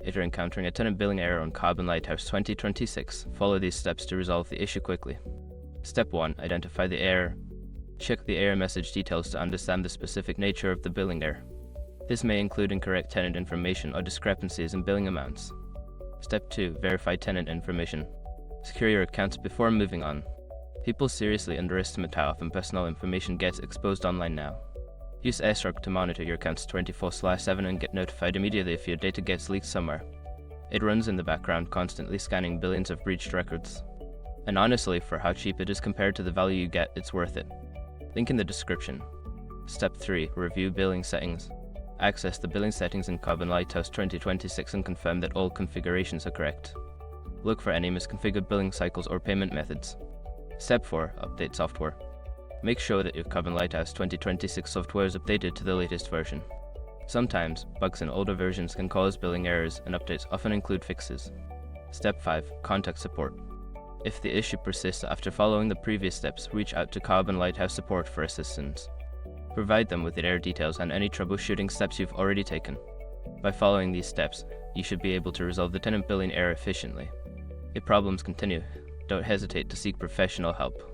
If you're encountering a tenant billing error on Cobb and Lighthouse 2026, follow these steps to resolve the issue quickly. Step 1. Identify the error. Check the error message details to understand the specific nature of the billing error. This may include incorrect tenant information or discrepancies in billing amounts. Step 2. Verify tenant information. Secure your accounts before moving on. People seriously underestimate how often personal information gets exposed online now. Use SROC to monitor your accounts 24/7 and get notified immediately if your data gets leaked somewhere. It runs in the background, constantly scanning billions of breached records. And honestly, for how cheap it is compared to the value you get, it's worth it. Link in the description. Step 3. Review billing settings. Access the billing settings in Cobb and Lighthouse 2026 and confirm that all configurations are correct. Look for any misconfigured billing cycles or payment methods. Step 4. Update software. Make sure that your Cobb and Lighthouse 2026 software is updated to the latest version. Sometimes, bugs in older versions can cause billing errors, and updates often include fixes. Step 5. Contact support. If the issue persists after following the previous steps, reach out to Cobb and Lighthouse support for assistance. Provide them with the error details and any troubleshooting steps you've already taken. By following these steps, you should be able to resolve the tenant billing error efficiently. If problems continue, don't hesitate to seek professional help.